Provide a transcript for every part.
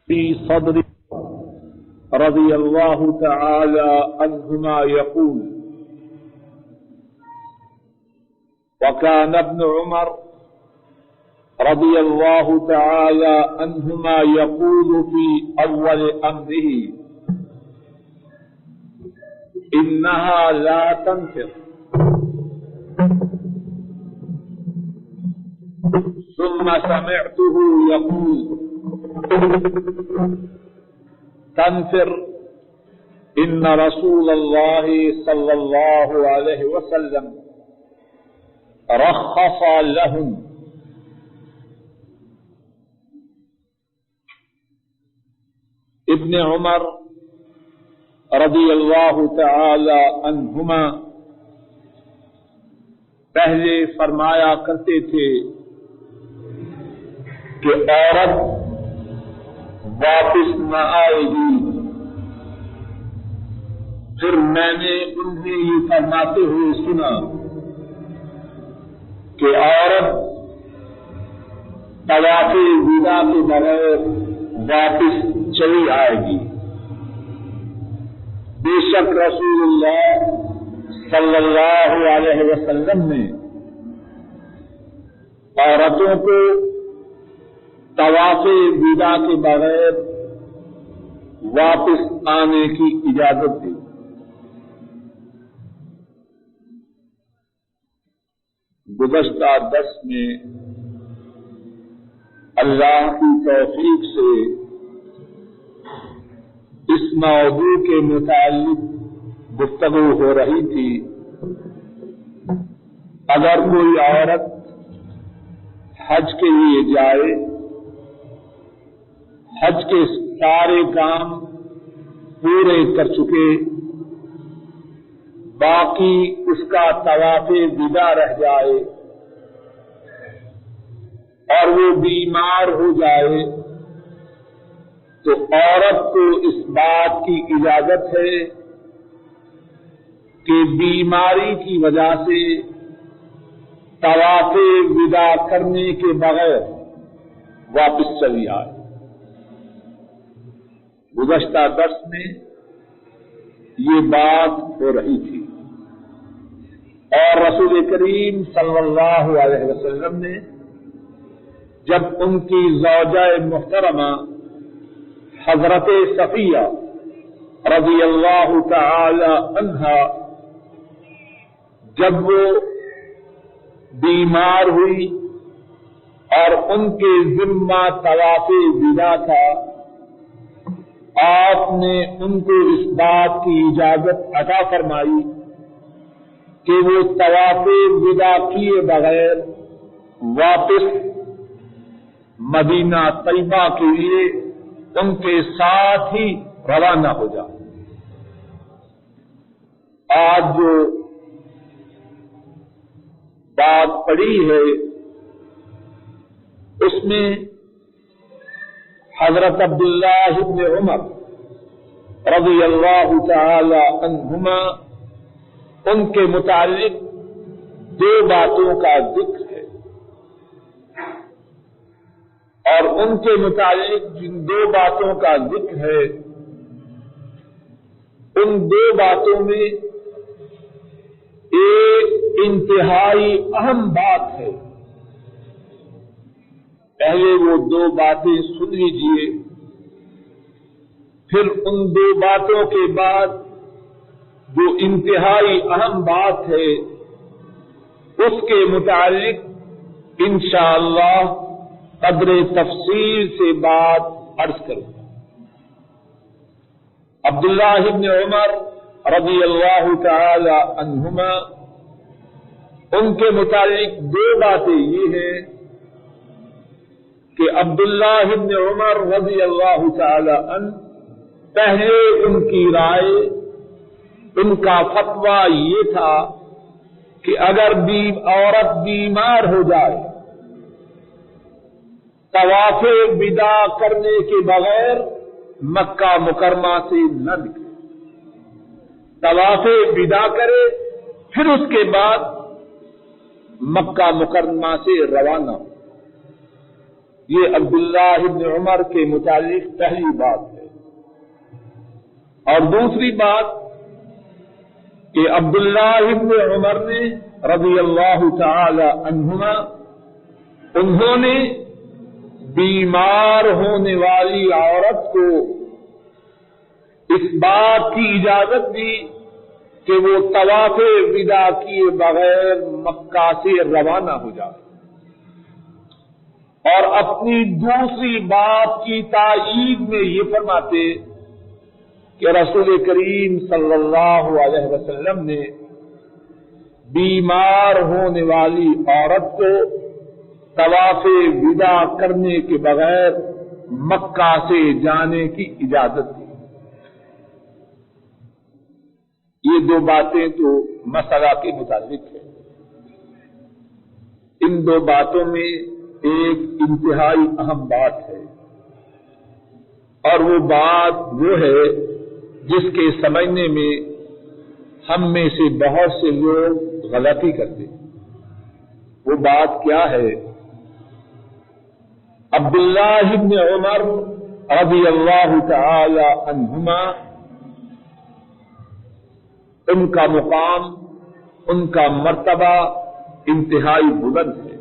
في صدر رضي الله تعالى عنهما يقول: وكان ابن عمر رضي الله تعالى عنهما يقول في أول أمره: إنها لا تنفر. ثم سمعته يقول: تنفر إن رسول الله صلى الله عليه وسلم رخص لهم. ابن عمر رضی اللہ تعالی عنہما پہلے فرمایا کرتے تھے کہ عورت واپس نہ آئے گی. پھر میں نے انہیں یہ فرماتے ہوئے سنا کہ عورت طواف وداع کے بغیر واپس چلی آئے گی. بے شک رسول اللہ صلی اللہ علیہ وسلم نے عورتوں کو طواف وداع کے بغیر واپس آنے کی اجازت دی. گزشتہ درس میں اللہ کی توفیق سے اس موضوع کے متعلق گفتگو ہو رہی تھی. اگر کوئی عورت حج کے لیے جائے، حج کے سارے کام پورے کر چکے، باقی اس کا طواف وداع رہ جائے اور وہ بیمار ہو جائے، تو عورت کو اس بات کی اجازت ہے کہ بیماری کی وجہ سے طواف وداع کرنے کے بغیر واپس چلی آئے. گزشتہ درس میں یہ بات ہو رہی تھی اور رسول کریم صلی اللہ علیہ وسلم نے جب ان کی زوجہ محترمہ حضرت صفیہ رضی اللہ تعالی عنہا جب وہ بیمار ہوئی اور ان کے ذمہ طواف وداع تھا، آپ نے ان کو اس بات کی اجازت عطا فرمائی کہ وہ طواف وداع کیے بغیر واپس مدینہ طیبہ کے لیے ان کے ساتھ ہی روانہ ہو جائے. آج جو بات پڑی ہے اس میں حضرت عبداللہ ابن عمر رضی اللہ تعالی عنہما ان کے متعلق دو باتوں کا ذکر ہے، اور ان کے متعلق جن دو باتوں کا ذکر ہے ان دو باتوں میں ایک انتہائی اہم بات ہے. پہلے وہ دو باتیں سن لیجیے، پھر ان دو باتوں کے بعد جو انتہائی اہم بات ہے اس کے متعلق انشاءاللہ قدر تفصیل سے بات عرض کروں. عبداللہ ابن عمر رضی اللہ تعالی عنہما ان کے متعلق دو باتیں یہ ہیں کہ عبداللہ ابن عمر رضی اللہ تعالی عنہ پہلے ان کی رائے، ان کا فتویٰ یہ تھا کہ اگر عورت بیمار ہو جائے طواف وداع کرنے کے بغیر مکہ مکرمہ سے نہ نکلے، طواف وداع کرے پھر اس کے بعد مکہ مکرمہ سے روانہ ہو. یہ عبداللہ ابن عمر کے متعلق پہلی بات ہے۔ اور دوسری بات کہ عبداللہ ابن عمر نے رضی اللہ تعالی عنہما انہوں نے بیمار ہونے والی عورت کو اس بات کی اجازت دی کہ وہ طواف وداع کیے بغیر مکہ سے روانہ ہو جائے، اور اپنی دوسری بات کی تائید میں یہ فرماتے کہ رسول کریم صلی اللہ علیہ وسلم نے بیمار ہونے والی عورت کو طواف وداع کرنے کے بغیر مکہ سے جانے کی اجازت دی۔ یہ دو باتیں تو مسئلہ کے متعلق ہیں۔ ان دو باتوں میں ایک انتہائی اہم بات ہے، اور وہ بات وہ ہے جس کے سمجھنے میں ہم میں سے بہت سے لوگ غلطی کرتے ہیں۔ وہ بات کیا ہے؟ عبداللہ ابن عمر رضی اللہ تعالی عنہما، ان کا مقام، ان کا مرتبہ انتہائی بلند ہے۔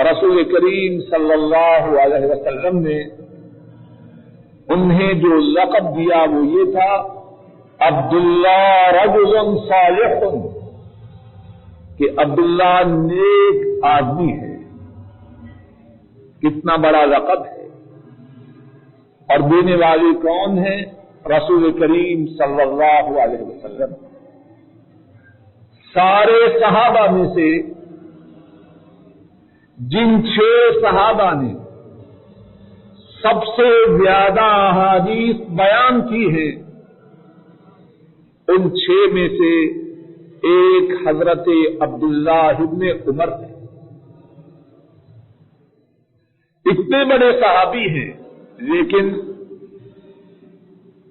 رسول کریم صلی اللہ علیہ وسلم نے انہیں جو لقب دیا وہ یہ تھا عبداللہ رجل صالح، کہ عبداللہ نیک آدمی ہے۔ کتنا بڑا لقب ہے، اور دینے والے کون ہیں؟ رسول کریم صلی اللہ علیہ وسلم۔ سارے صحابہ میں سے جن 6 صحابہ نے سب سے زیادہ احادیث بیان کی ہیں، ان 6 میں سے ایک حضرت عبداللہ ابن عمر ہے۔ اتنے بڑے صحابی ہیں، لیکن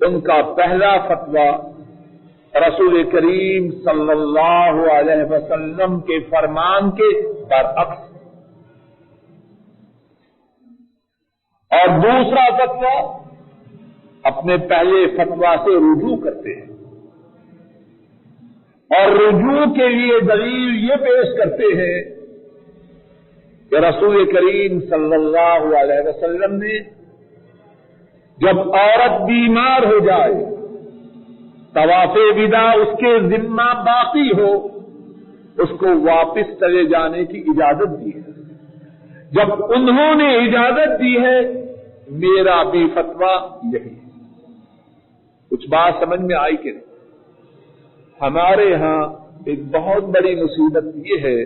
ان کا پہلا فتویٰ رسول کریم صلی اللہ علیہ وسلم کے فرمان کے برعکس، اور دوسرا فتویٰ اپنے پہلے فتویٰ سے رجوع کرتے ہیں، اور رجوع کے لیے دلیل یہ پیش کرتے ہیں کہ رسول کریم صلی اللہ علیہ وسلم نے جب عورت بیمار ہو جائے، طواف وداع اس کے ذمہ باقی ہو، اس کو واپس چلے جانے کی اجازت دی ہے۔ جب انہوں نے اجازت دی ہے، میرا بھی فتویٰ یہی ہے۔ کچھ بات سمجھ میں آئی کہ نہیں؟ ہمارے ہاں ایک بہت بڑی مصیبت یہ ہے،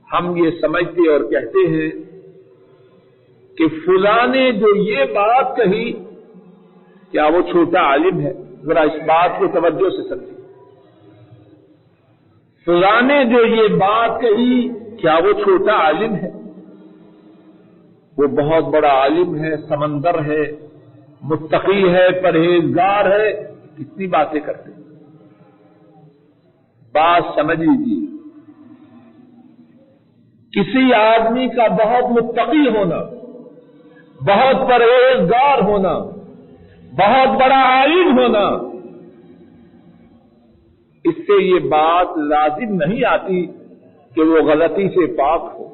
ہم یہ سمجھتے اور کہتے ہیں کہ فلاں نے جو یہ بات کہی، کیا وہ چھوٹا عالم ہے؟ ذرا اس بات کو توجہ سے سمجھیں۔ فلاں نے جو یہ بات کہی، کیا وہ چھوٹا عالم ہے؟ وہ بہت بڑا عالم ہے، سمندر ہے، متقی ہے، پرہیزگار ہے، کتنی باتیں کرتے ہیں۔ بات سمجھ لیجیے، کسی آدمی کا بہت متقی ہونا، بہت پرہیزگار ہونا، بہت بڑا عالم ہونا، اس سے یہ بات لازم نہیں آتی کہ وہ غلطی سے پاک ہو۔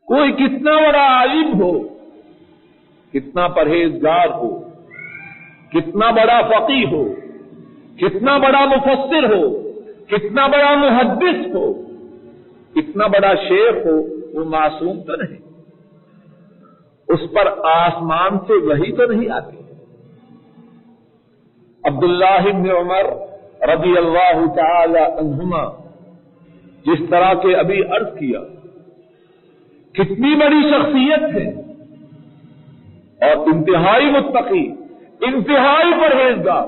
کوئی کتنا بڑا عالم ہو، کتنا پرہیزگار ہو، کتنا بڑا فقیہ ہو، کتنا بڑا مفسر ہو، کتنا بڑا محدث ہو، کتنا بڑا شیخ ہو، وہ معصوم تو نہیں، اس پر آسمان سے وحی تو نہیں آتی۔ عبداللہ ابن عمر رضی اللہ تعالی عنہما، جس طرح کے ابھی عرض کیا، کتنی بڑی شخصیت ہے، اور انتہائی متقی، انتہائی پرہیزگار،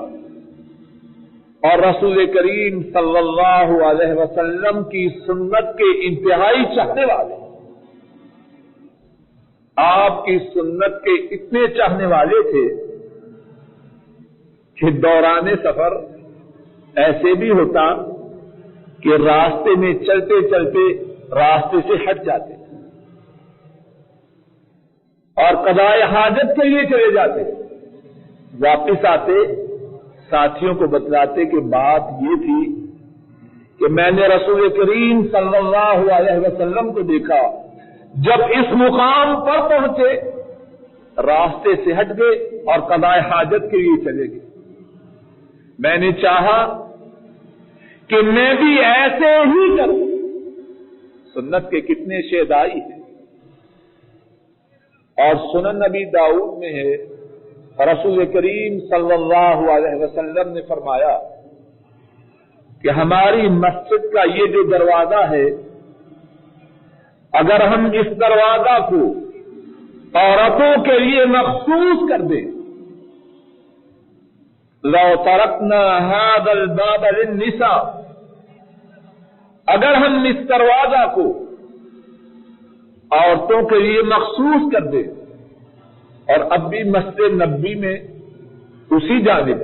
اور رسول کریم صلی اللہ علیہ وسلم کی سنت کے انتہائی چاہنے والے، آپ کی سنت کے اتنے چاہنے والے تھے کہ دوران سفر ایسے بھی ہوتا کہ راستے میں چلتے چلتے راستے سے ہٹ جاتے اور قضائے حاجت کے لیے چلے جاتے، واپس آتے ساتھیوں کو بتلاتے کہ بات یہ تھی کہ میں نے رسول کریم صلی اللہ علیہ وسلم کو دیکھا، جب اس مقام پر پہنچے راستے سے ہٹ گئے اور قضائے حاجت کے لیے چلے گئے۔ میں نے چاہا کہ میں بھی ایسے ہی کروں۔ سنت کے کتنے شیدائی ہیں، اور سنن نبی داؤد میں ہے، رسول کریم صلی اللہ علیہ وسلم نے فرمایا کہ ہماری مسجد کا یہ جو دروازہ ہے، اگر ہم اس دروازہ کو عورتوں کے لیے مخصوص کر دیں، لو ترکنا هذا الباب للنساء، اگر ہم اس دروازہ کو عورتوں کے لیے مخصوص کر دیں، اور اب بھی مسجد نبوی میں اسی جانب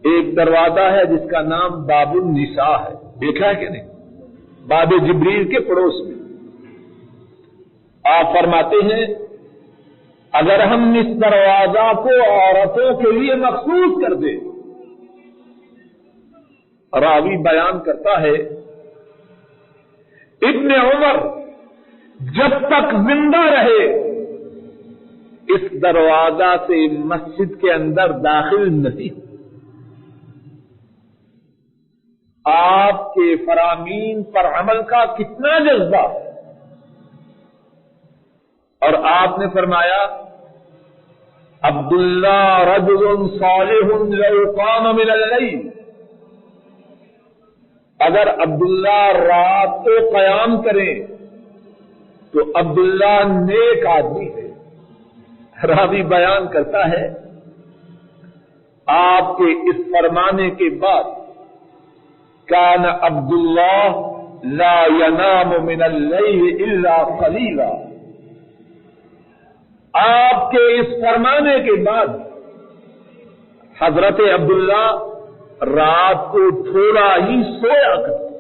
ایک دروازہ ہے جس کا نام باب النساء ہے، دیکھا ہے کہ نہیں؟ باب جبریل کے پڑوس میں۔ آپ فرماتے ہیں اگر ہم اس دروازہ کو عورتوں کے لیے مخصوص کر دیں، راوی بیان کرتا ہے ابن عمر جب تک زندہ رہے اس دروازہ سے مسجد کے اندر داخل نہیں۔ آپ کے فرامین پر عمل کا کتنا جذبہ، اور آپ نے فرمایا عبداللہ رجل صالح لو قام من اللیل، اگر عبداللہ رات کو قیام کریں تو عبداللہ نیک آدمی ہے۔ راوی بیان کرتا ہے آپ کے اس فرمانے کے بعد کان عبداللہ لا ینام من اللیل الا قلیلا، آپ کے اس فرمانے کے بعد حضرت عبداللہ رات کو تھوڑا ہی سویا کرتے،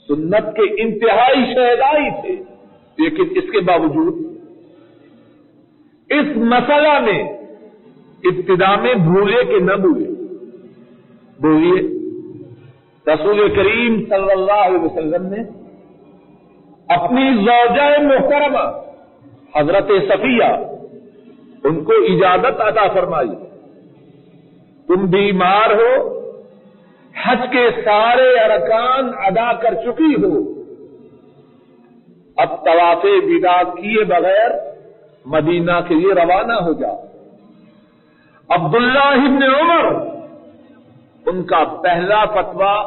سنت کے انتہائی شہدائی تھے، لیکن اس کے باوجود اس مسئلہ میں ابتدا میں بھولے کہ نہ بھولیے رسول کریم صلی اللہ علیہ وسلم نے اپنی زوجہ محترمہ حضرت صفیہ ان کو اجازت عطا فرمائی، تم بیمار ہو، حج کے سارے ارکان ادا کر چکی ہو، اب طواف وداع کیے بغیر مدینہ کے لیے روانہ ہو جاؤ۔ عبداللہ ابن عمر ان کا پہلا فتویٰ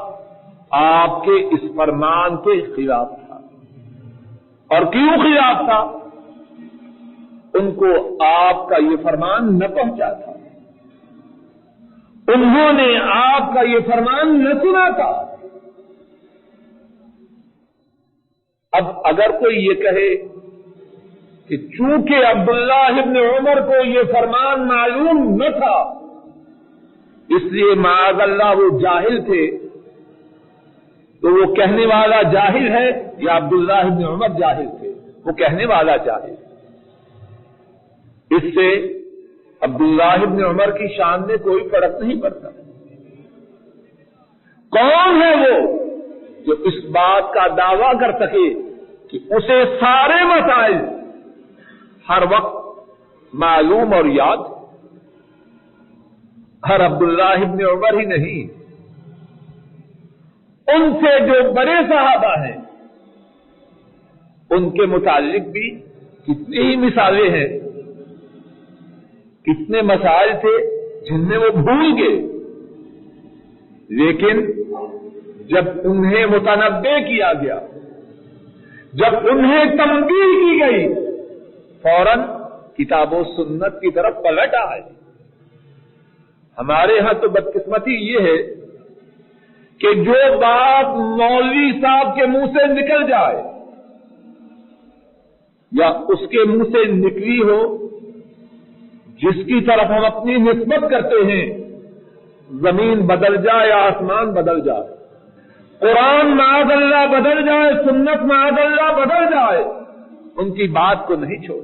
آپ کے اس فرمان کے خلاف تھا، اور کیوں خلاف تھا؟ ان کو آپ کا یہ فرمان نہ پہنچا تھا، انہوں نے آپ کا یہ فرمان نہ سنا تھا۔ اب اگر کوئی یہ کہے کہ چونکہ عبداللہ ابن عمر کو یہ فرمان معلوم نہ تھا اس لیے معاذ اللہ وہ جاہل تھے، تو وہ کہنے والا جاہل ہے یا عبداللہ ابن عمر جاہل تھے؟ وہ کہنے والا جاہل۔ اس سے عبداللہ ابن عمر کی شان میں کوئی فرق نہیں پڑتا۔ کون ہے وہ جو اس بات کا دعویٰ کر سکے کہ اسے سارے مسائل ہر وقت معلوم اور یاد؟ ہر عبداللہ ابن عمر ہی نہیں، ان سے جو بڑے صحابہ ہیں ان کے متعلق بھی کتنی ہی مثالیں ہیں، کتنے مسائل تھے جن میں وہ بھول گئے، لیکن جب انہیں متنبہ کیا گیا، جب انہیں تنبیہ کی گئی، فوراً کتاب و سنت کی طرف پلٹ آئے۔ ہمارے ہاں تو بدقسمتی یہ ہے کہ جو بات مولوی صاحب کے منہ سے نکل جائے یا اس کے منہ سے نکلی ہو، جس کی طرف ہم اپنی نسبت کرتے ہیں، زمین بدل جائے یا آسمان بدل جائے، قرآن معاذ اللہ بدل جائے، سنت معاذ اللہ بدل جائے، ان کی بات کو نہیں چھوڑ،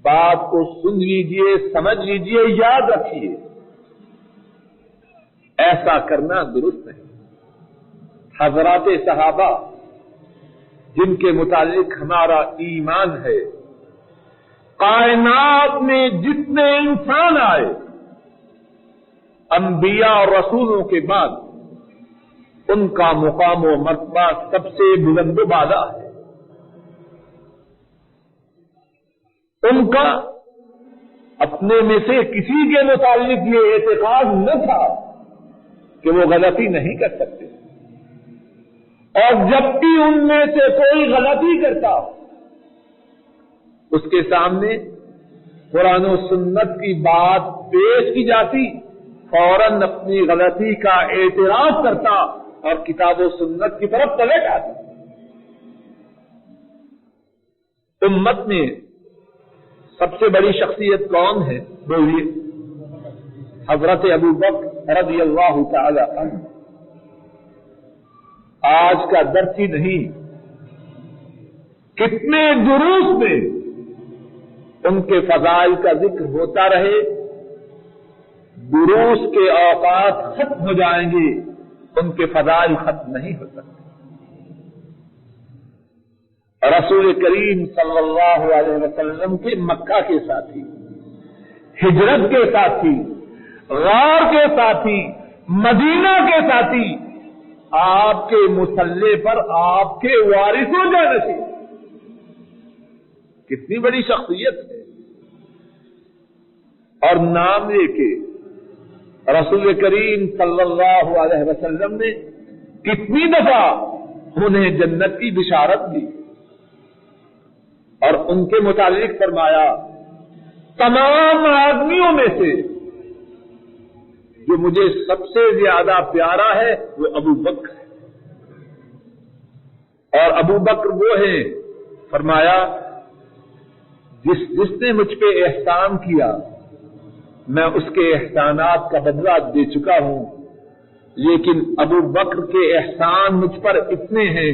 بات کو سن لیجئے، سمجھ لیجئے، یاد رکھیے، ایسا کرنا درست نہیں۔ حضرات صحابہ جن کے متعلق ہمارا ایمان ہے، کائنات میں جتنے انسان آئے انبیاء اور رسولوں کے بعد ان کا مقام و مرتبہ سب سے بلند و بالا ہے۔ ان کا اپنے میں سے کسی کے متعلق یہ اعتقاد نہ تھا کہ وہ غلطی نہیں کر سکتے، اور جب بھی ان میں سے کوئی غلطی کرتا اس کے سامنے قرآن و سنت کی بات پیش کی جاتی، فوراً اپنی غلطی کا اعتراف کرتا اور کتاب و سنت کی طرف پلٹ آتا۔ امت میں سب سے بڑی شخصیت کون ہے؟ بولیے۔ حضرت ابو بکر رضی اللہ تعالی عنہ۔ آج کا درس ہی نہیں، کتنے دروس میں ان کے فضائل کا ذکر ہوتا رہے، دروس کے اوقات ختم ہو جائیں گے، ان کے فضائل ختم نہیں ہو سکتے۔ رسول کریم صلی اللہ علیہ وسلم کے مکہ کے ساتھی، ہجرت کے ساتھی، غار کے ساتھی، مدینہ کے ساتھی، آپ کے مصلے پر آپ کے وارث و جانشین، کتنی بڑی شخصیت ہے۔ اور نام لے کے رسول کریم صلی اللہ علیہ وسلم نے کتنی دفعہ انہیں جنت کی بشارت دی، اور ان کے متعلق فرمایا تمام آدمیوں میں سے جو مجھے سب سے زیادہ پیارا ہے وہ ابو بکر ہے، اور ابو بکر وہ ہیں، فرمایا جس نے مجھ پہ احسان کیا میں اس کے احسانات کا بدلہ دے چکا ہوں، لیکن ابو بکر کے احسان مجھ پر اتنے ہیں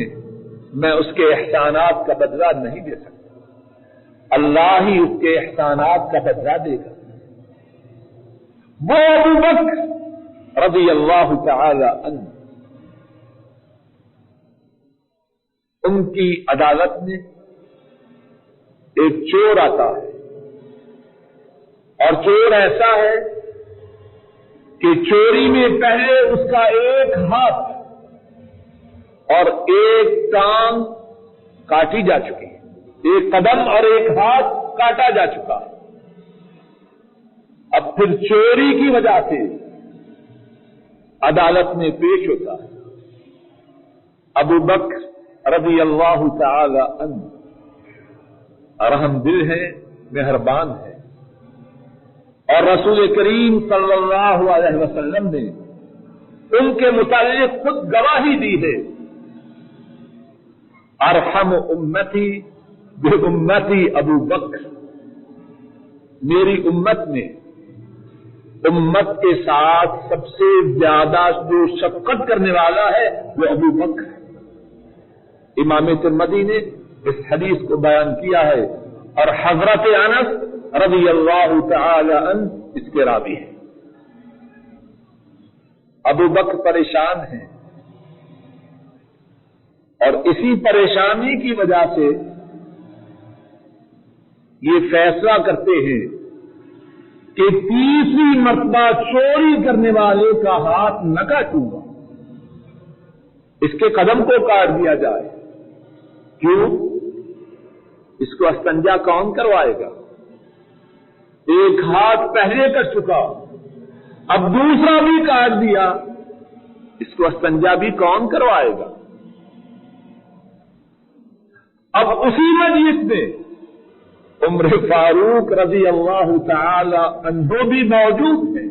میں اس کے احسانات کا بدلہ نہیں دے سکتا، اللہ ہی اس کے احسانات کا بدلہ دے گا۔ وہ ابو بکر رضی اللہ تعالی عنہ، ان کی عدالت میں ایک چور آتا ہے، اور چور ایسا ہے کہ چوری میں پہلے اس کا ایک ہاتھ اور ایک ٹانگ کاٹی جا چکی ہے، ایک قدم اور ایک ہاتھ کاٹا جا چکا ہے۔ اب پھر چوری کی وجہ سے عدالت میں پیش ہوتا ہے۔ ابو بکر رضی اللہ تعالی عنہ رحم دل ہے، مہربان ہے، اور رسول کریم صلی اللہ علیہ وسلم نے ان کے متعلق خود گواہی دی ہے، ارحم امتی بامتی ابو بکر، میری امت میں امت کے ساتھ سب سے زیادہ جو شفقت کرنے والا ہے وہ ابو بکر ہے۔ امام ترمذی نے اس حدیث کو بیان کیا ہے، اور حضرت انس رضی اللہ تعالی عنہ اس کے راوی ہیں۔ ابو بکر پریشان ہیں، اور اسی پریشانی کی وجہ سے یہ فیصلہ کرتے ہیں کہ تیسری مرتبہ چوری کرنے والے کا ہاتھ نہ کاٹوں گا، اس کے قدم کو کاٹ دیا جائے۔ کیوں؟ اس کو استنجا کون کروائے گا؟ ایک ہاتھ پہلے کر چکا، اب دوسرا بھی کاٹ دیا، اس کو استنجا بھی کون کروائے گا؟ اب اسی مجلس میں عمر فاروق رضی اللہ تعالی عنہ بھی موجود ہیں،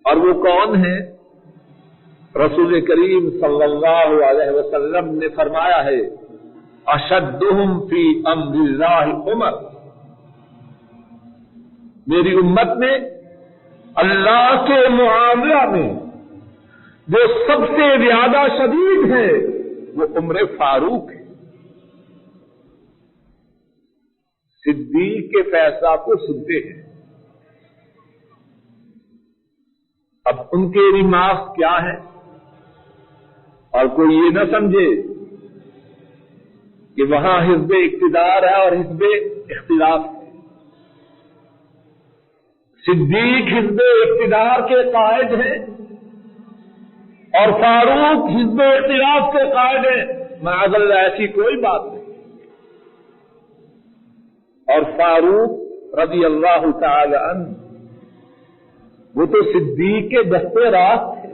اور وہ کون ہیں؟ رسول کریم صلی اللہ علیہ وسلم نے فرمایا ہے اشدہم فی امر اللہ عمر، میری امت میں اللہ کے معاملہ میں جو سب سے زیادہ شدید ہے وہ عمر فاروق ہے. صدیق کے فیصلہ کو سنتے ہیں. اب ان کے ریمارکس کیا ہے؟ اور کوئی یہ نہ سمجھے کہ وہاں حزب اقتدار ہے اور حزب اختلاف ہے. صدیق حزب اقتدار کے قائد ہیں اور فاروق حزب اختلاف کے قائد ہیں. معاذ اللہ ایسی کوئی بات نہیں. اور فاروق رضی اللہ تعالی عنہ وہ تو صدیق کے دستے راست تھے،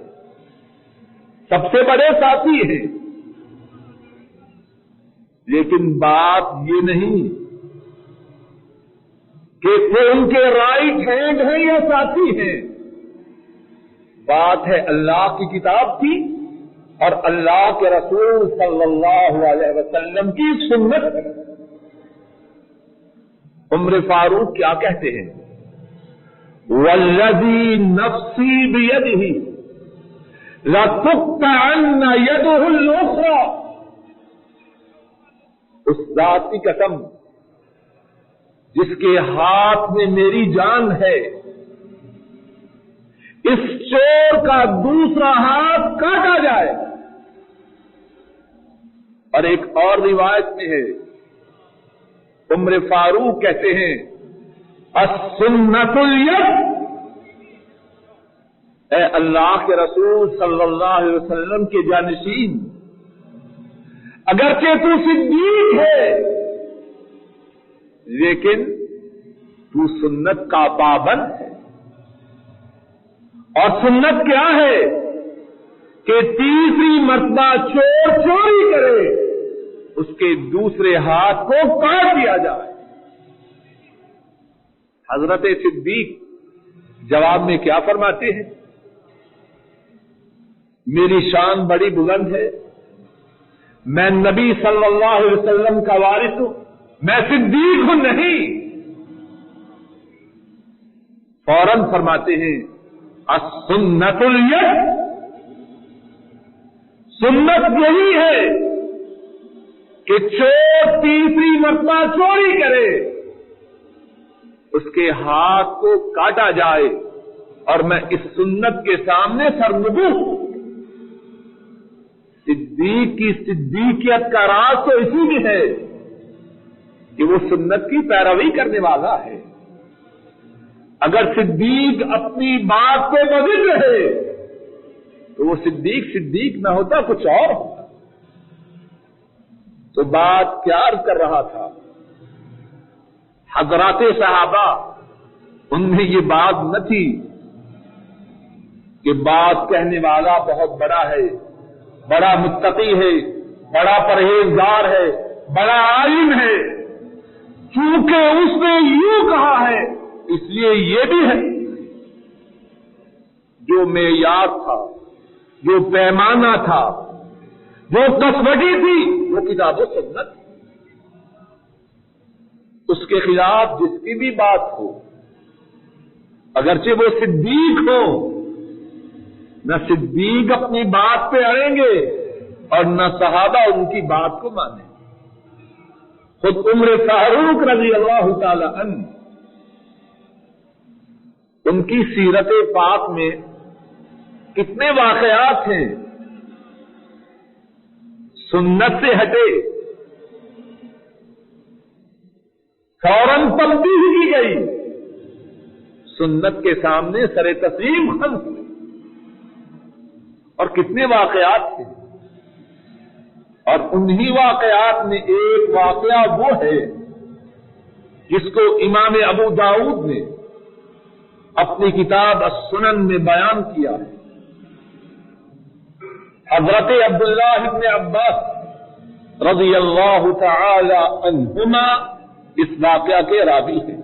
سب سے بڑے ساتھی ہیں. لیکن بات یہ نہیں کہ وہ ان کے رائٹ ہینڈ ہیں یا ساتھی ہیں. بات ہے اللہ کی کتاب کی اور اللہ کے رسول صلی اللہ علیہ وسلم کی سنت. عمر فاروق کیا کہتے ہیں؟ والذی نفسی بیدہ لتقطعن یدہ الاخری. اس ذات کی قسم جس کے ہاتھ میں میری جان ہے، اس چور کا دوسرا ہاتھ کاٹا جائے. اور ایک اور روایت میں ہے عمر فاروق کہتے ہیں السنت الید. اے اللہ کے رسول صلی اللہ علیہ وسلم کے جانشین، اگرچہ تو صدیق ہے لیکن تو سنت کا پابند ہے. اور سنت کیا ہے کہ تیسری مرتبہ چور چوری کرے اس کے دوسرے ہاتھ کو کاٹ دیا جائے. حضرت صدیق جواب میں کیا فرماتے ہیں؟ میری شان بڑی بلند ہے، میں نبی صلی اللہ علیہ وسلم کا وارث ہوں، میں صدیق ہوں نہیں. فوراً فرماتے ہیں السنت الید. سنت یہی ہے کہ چور تیسری مرتبہ چوری کرے اس کے ہاتھ کو کاٹا جائے. اور میں اس سنت کے سامنے سرنگوں. صدیق کی صدیقیت کا راز تو اسی میں ہے کہ وہ سنت کی پیروی کرنے والا ہے. اگر صدیق اپنی بات کو بدل رہے تو وہ صدیق نہ ہوتا، کچھ اور ہوتا. تو بات کیا عرض کر رہا تھا؟ حضرات صحابہ ان میں یہ بات نہ تھی کہ بات کہنے والا بہت بڑا ہے، بڑا متقی ہے، بڑا پرہیزگار ہے، بڑا عالم ہے، چونکہ اس نے یوں کہا ہے اس لیے یہ بھی ہے. جو معیار تھا، جو پیمانہ تھا، جو کسوٹی تھی وہ کتاب و سنت. اس کے خلاف جس کی بھی بات ہو، اگرچہ وہ صدیق ہو، نہ صدیق اپنی بات پہ اڑیں گے اور نہ صحابہ ان کی بات کو مانیں. خود عمر فاروق رضی اللہ تعالی عنہ ان کی سیرت پاک میں کتنے واقعات ہیں سنت سے ہٹے، فوراً تبدیل کی گئی، سنت کے سامنے سر تسلیم خم ہوئے. اور کتنے واقعات تھے. اور انہی واقعات میں ایک واقعہ وہ ہے جس کو امام ابو داؤد نے اپنی کتاب السنن میں بیان کیا ہے. حضرت عبداللہ ابن عباس رضی اللہ تعالی عنہما اس واقعہ کے راوی ہیں.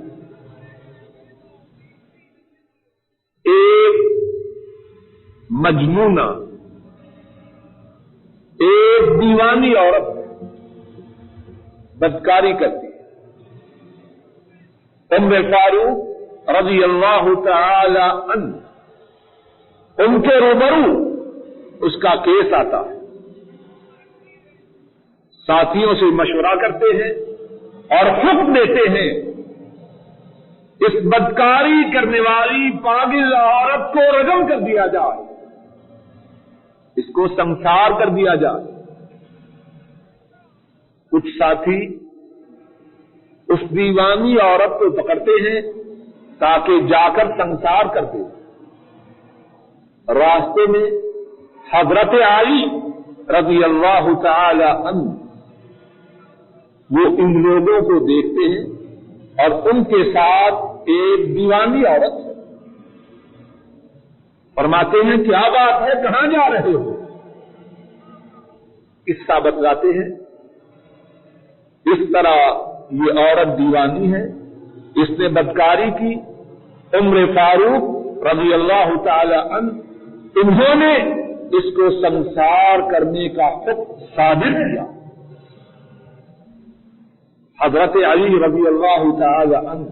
ایک مجنونہ، ایک دیوانی عورت بدکاری کرتی ہے. عمر فاروق رضی اللہ تعالی عنہ ان کے روبرو اس کا کیس آتا ہے، ساتھیوں سے مشورہ کرتے ہیں اور حکم دیتے ہیں اس بدکاری کرنے والی پاگل عورت کو رجم کر دیا جائے، اس کو سنسار کر دیا جائے۔ کچھ ساتھی اس دیوانی عورت کو پکڑتے ہیں تاکہ جا کر سنسار کر دے۔ راستے میں حضرت علی رضی اللہ تعالی عنہ وہ ان لوگوں کو دیکھتے ہیں اور ان کے ساتھ ایک دیوانی عورت ہے۔ فرماتے ہیں کیا بات ہے، کہاں جا رہے ہو؟ قصہ بتلاتے ہیں اس طرح یہ عورت دیوانی ہے، اس نے بدکاری کی۔ عمر فاروق رضی اللہ تعالی عنہ انہوں نے اس کو سنسار کرنے کا حکم صادر کیا۔ حضرت علی رضی اللہ تعالی عنہ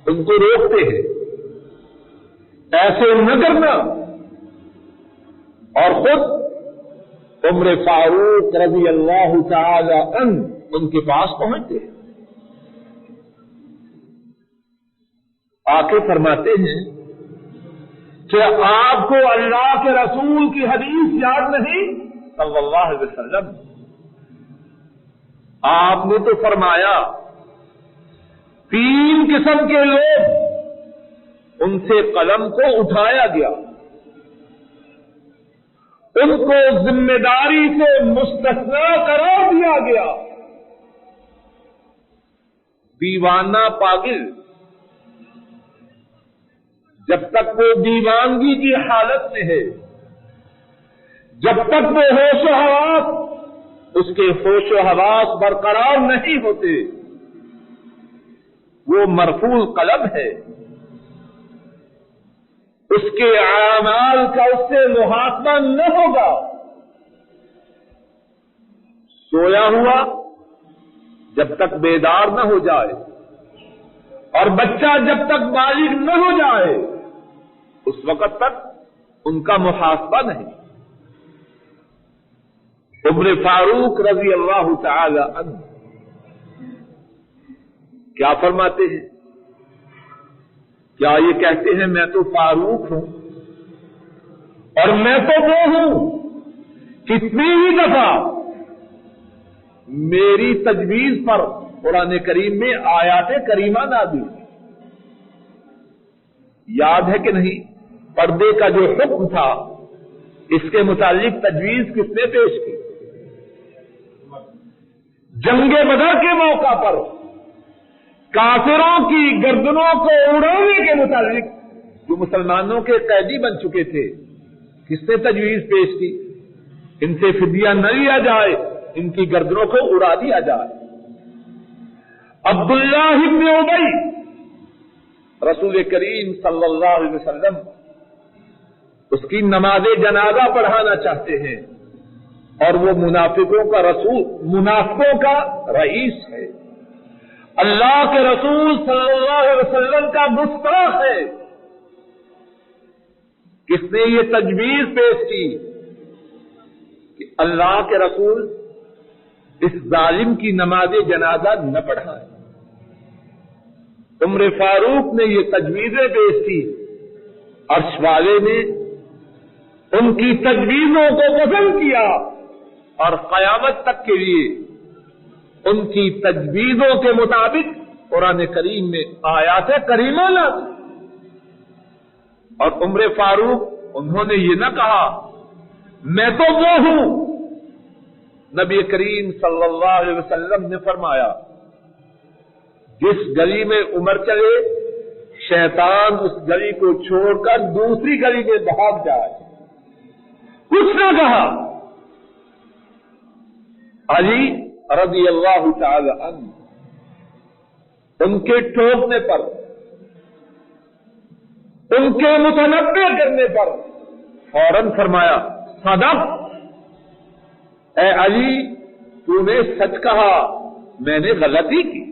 ان کو روکتے ہیں، ایسے نہ کرنا، اور خود عمر فاروق رضی اللہ تعالی عنہ ان کے پاس پہنچتے ہیں، آ کے فرماتے ہیں کہ آپ کو اللہ کے رسول کی حدیث یاد نہیں صلی اللہ علیہ وسلم؟ آپ نے تو فرمایا 3 قسم کے لوگ ان سے قلم کو اٹھایا گیا، ان کو ذمہ داری سے مستثنا قرار دیا گیا۔ دیوانہ پاگل جب تک وہ دیوانگی کی حالت میں ہے، جب تک وہ ہوش و حواس اس کے ہوش و حواس برقرار نہیں ہوتے، وہ مرفوع قلم ہے، اس کے اعمال کا اس سے محاسبہ نہ ہوگا۔ سویا ہوا جب تک بیدار نہ ہو جائے اور بچہ جب تک بالغ نہ ہو جائے اس وقت تک ان کا محاسبہ نہیں۔ عمر فاروق رضی اللہ تعالی عنہ کیا فرماتے ہیں؟ کیا یہ کہتے ہیں میں تو فاروق ہوں اور میں تو وہ ہوں؟ کتنی ہی دفعہ میری تجویز پر قرآن کریم میں آیات کریمہ نازل، یاد ہے کہ نہیں؟ پردے کا جو حکم تھا اس کے متعلق تجویز کس نے پیش کی؟ جنگ بدر کے موقع پر کافروں کی گردنوں کو اڑانے کے متعلق جو مسلمانوں کے قیدی بن چکے تھے کس نے تجویز پیش کی؟ ان سے فدیہ نہ لیا جائے، ان کی گردنوں کو اڑا دیا جائے۔ عبداللہ ابن ابی رسول کریم صلی اللہ علیہ وسلم اس کی نماز جنازہ پڑھانا چاہتے ہیں اور وہ منافقوں کا رسول، منافقوں کا رئیس ہے، اللہ کے رسول صلی اللہ علیہ وسلم کا گستاخ ہے۔ کس نے یہ تجویز پیش کی کہ اللہ کے رسول اس ظالم کی نماز جنازہ نہ پڑھائے؟ عمر فاروق نے یہ تجویزیں پیش کی، عرش والے نے ان کی تجویزوں کو پسند کیا اور قیامت تک کے لیے ان کی تجویزوں کے مطابق قرآن کریم میں آیات کریمہ نازل۔ اور عمر فاروق انہوں نے یہ نہ کہا میں تو وہ ہوں، نبی کریم صلی اللہ علیہ وسلم نے فرمایا جس گلی میں عمر چلے شیطان اس گلی کو چھوڑ کر دوسری گلی میں بھاگ جائے۔ کچھ نہ کہا۔ علی رضی اللہ تعالی عنہ ان کے ٹوکنے پر، ان کے متنبہ کرنے پر فوراً فرمایا صدق، اے علی تو نے سچ کہا، میں نے غلطی کی۔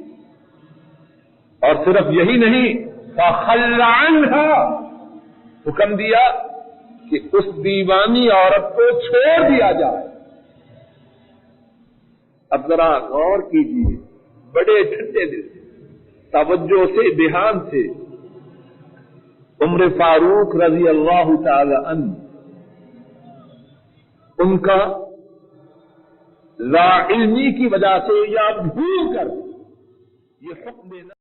اور صرف یہی نہیں، فخل عنہا، حکم دیا کہ کہ اس دیوانی عورت کو چھوڑ دیا جائے۔ اب ذرا غور کیجیے، بڑے ٹھنڈے دل سے، توجہ سے، دھیان سے عمر فاروق رضی اللہ تعالی عنہ، ان کا لا علمی کی وجہ سے یا بھول کر یہ حکم دینا